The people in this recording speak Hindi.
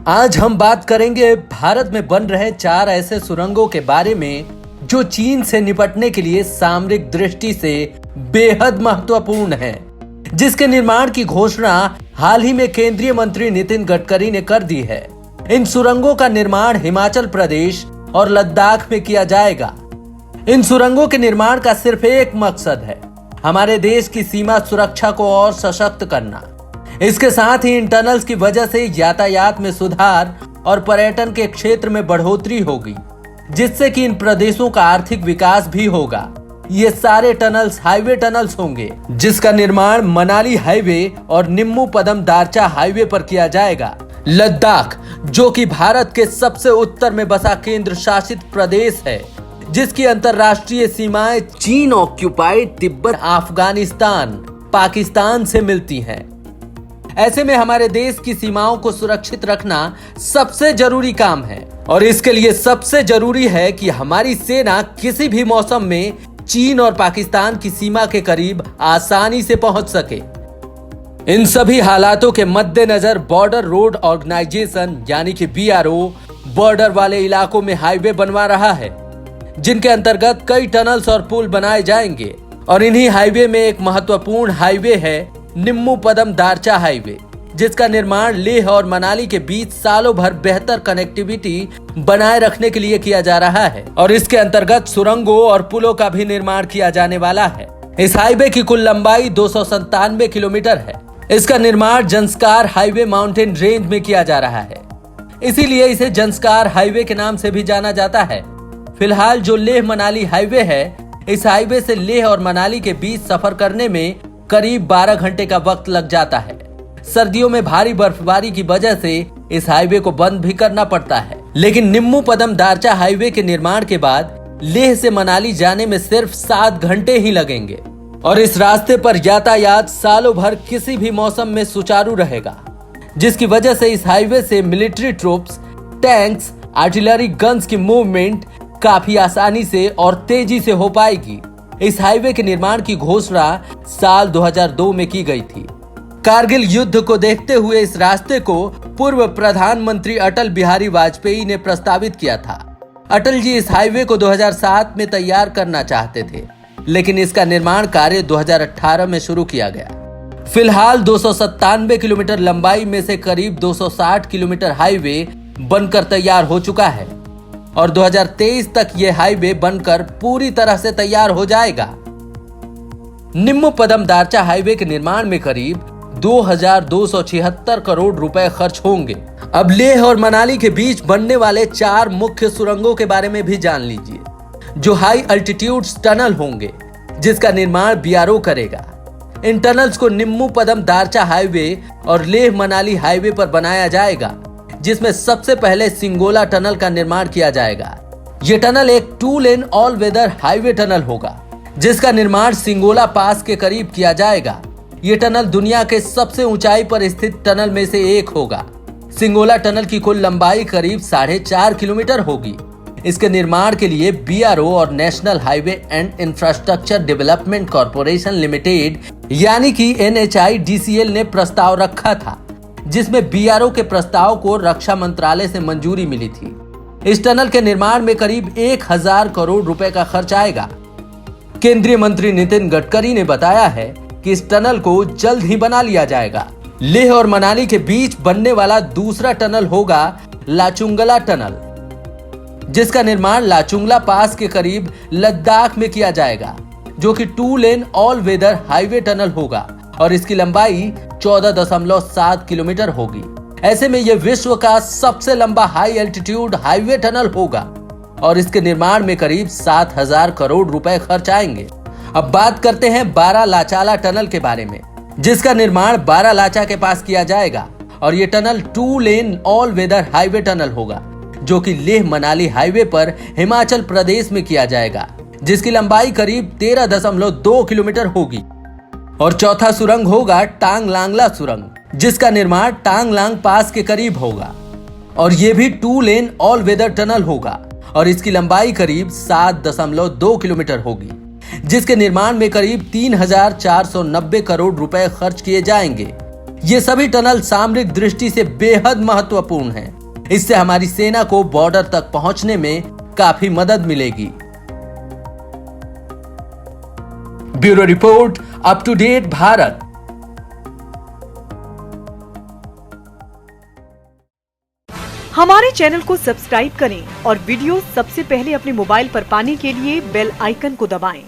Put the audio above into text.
आज हम बात करेंगे भारत में बन रहे 4 ऐसे सुरंगों के बारे में जो चीन से निपटने के लिए सामरिक दृष्टि से बेहद महत्वपूर्ण है, जिसके निर्माण की घोषणा हाल ही में केंद्रीय मंत्री नितिन गडकरी ने कर दी है। इन सुरंगों का निर्माण हिमाचल प्रदेश और लद्दाख में किया जाएगा। इन सुरंगों के निर्माण का सिर्फ एक मकसद है, हमारे देश की सीमा सुरक्षा को और सशक्त करना। इसके साथ ही इन टनल्स की वजह से यातायात में सुधार और पर्यटन के क्षेत्र में बढ़ोतरी होगी, जिससे कि इन प्रदेशों का आर्थिक विकास भी होगा। ये सारे टनल्स हाईवे टनल्स होंगे, जिसका निर्माण मनाली हाईवे और निम्मू पदम दारचा हाईवे पर किया जाएगा। लद्दाख, जो कि भारत के सबसे उत्तर में बसा केंद्र शासित प्रदेश है, जिसकी अंतरराष्ट्रीय सीमाएं चीन ऑक्यूपाइड तिब्बत, अफगानिस्तान, पाकिस्तान से मिलती हैं। ऐसे में हमारे देश की सीमाओं को सुरक्षित रखना सबसे जरूरी काम है और इसके लिए सबसे जरूरी है कि हमारी सेना किसी भी मौसम में चीन और पाकिस्तान की सीमा के करीब आसानी से पहुंच सके। इन सभी हालातों के मद्देनजर बॉर्डर रोड ऑर्गेनाइजेशन यानी कि BRO बॉर्डर वाले इलाकों में हाईवे बनवा रहा है, जिनके अंतर्गत कई टनल्स और पुल बनाए जाएंगे। और इन्हीं हाईवे में एक महत्वपूर्ण हाईवे है निम्मू पदम दारचा हाईवे, जिसका निर्माण लेह और मनाली के बीच सालों भर बेहतर कनेक्टिविटी बनाए रखने के लिए किया जा रहा है और इसके अंतर्गत सुरंगों और पुलों का भी निर्माण किया जाने वाला है। इस हाईवे की कुल लंबाई 297 किलोमीटर है। इसका निर्माण जंस्कार हाईवे माउंटेन रेंज में किया जा रहा है, इसीलिए इसे जंस्कार हाईवे के नाम से भी जाना जाता है। फिलहाल जो लेह मनाली हाईवे है, इस हाईवे से लेह और मनाली के बीच सफर करने में करीब 12 घंटे का वक्त लग जाता है। सर्दियों में भारी बर्फबारी की वजह से इस हाईवे को बंद भी करना पड़ता है, लेकिन निम्मू पदम दारचा हाईवे के निर्माण के बाद लेह से मनाली जाने में सिर्फ 7 घंटे ही लगेंगे और इस रास्ते पर यातायात सालों भर किसी भी मौसम में सुचारू रहेगा, जिसकी वजह से इस हाईवे से military troops, tanks, artillery guns की मूवमेंट काफी आसानी से और तेजी से हो पाएगी। इस हाईवे के निर्माण की घोषणा साल 2002 में की गई थी। कारगिल युद्ध को देखते हुए इस रास्ते को पूर्व प्रधानमंत्री अटल बिहारी वाजपेयी ने प्रस्तावित किया था। अटल जी इस हाईवे को 2007 में तैयार करना चाहते थे, लेकिन इसका निर्माण कार्य 2018 में शुरू किया गया। फिलहाल 297 किलोमीटर लंबाई में से करीब 260 किलोमीटर हाईवे बनकर तैयार हो चुका है और 2023 तक यह हाईवे बनकर पूरी तरह से तैयार हो जाएगा। निम्मू पदम दारचा हाईवे के निर्माण में करीब 2276 करोड़ रुपए खर्च होंगे। अब लेह और मनाली के बीच बनने वाले 4 मुख्य सुरंगों के बारे में भी जान लीजिए, जो हाई अल्टीट्यूड टनल होंगे, जिसका निर्माण BRO करेगा। इन टनल्स को निम्मू पदम दारचा हाईवे और लेह मनाली हाईवे पर बनाया जाएगा, जिसमें सबसे पहले सिंगोला टनल का निर्माण किया जाएगा। ये टनल एक 2 लेन ऑल वेदर हाईवे टनल होगा, जिसका निर्माण सिंगोला पास के करीब किया जाएगा। ये टनल दुनिया के सबसे ऊंचाई पर स्थित टनल में से एक होगा। सिंगोला टनल की कुल लंबाई करीब 4.5 किलोमीटर होगी। इसके निर्माण के लिए BRO और national highway and infrastructure development corporation limited यानी कि NHIDCL ने प्रस्ताव रखा था, जिसमें BRO के प्रस्ताव को रक्षा मंत्रालय से मंजूरी मिली थी। इस टनल के निर्माण में करीब 1000 करोड़ रुपए का खर्च आएगा। केंद्रीय मंत्री नितिन गडकरी ने बताया है कि इस टनल को जल्द ही बना लिया जाएगा। लेह और मनाली के बीच बनने वाला दूसरा टनल होगा लाचुंगला टनल, जिसका निर्माण लाचुंगला पास के करीब लद्दाख में किया जाएगा, जो कि 2 लेन ऑल वेदर हाईवे टनल होगा और इसकी लंबाई 14.7 किलोमीटर होगी। ऐसे में यह विश्व का सबसे लंबा हाई एल्टीट्यूड हाईवे टनल होगा और इसके निर्माण में करीब 7000 करोड़ रुपए खर्च आएंगे। अब बात करते हैं बारालाचाला टनल के बारे में, जिसका निर्माण बारालाचा के पास किया जाएगा और ये टनल 2 लेन ऑल वेदर हाईवे टनल होगा, जो कि लेह मनाली हाईवे पर हिमाचल प्रदेश में किया जाएगा, जिसकी लंबाई करीब 13.2 किलोमीटर होगी। और चौथा सुरंग होगा टांगलांगला सुरंग, जिसका निर्माण टांगलांग पास के करीब होगा और ये भी 2 लेन ऑल वेदर टनल होगा और इसकी लंबाई करीब 7.2 किलोमीटर होगी, जिसके निर्माण में करीब 3490 करोड़ रुपए खर्च किए जाएंगे। ये सभी टनल सामरिक दृष्टि से बेहद महत्वपूर्ण हैं। इससे हमारी सेना को बॉर्डर तक पहुंचने में काफी मदद मिलेगी। Bureau report, up to date Bharat. हमारे चैनल को सब्सक्राइब करें और वीडियो सबसे पहले अपने मोबाइल पर पाने के लिए बेल आइकन को दबाएं।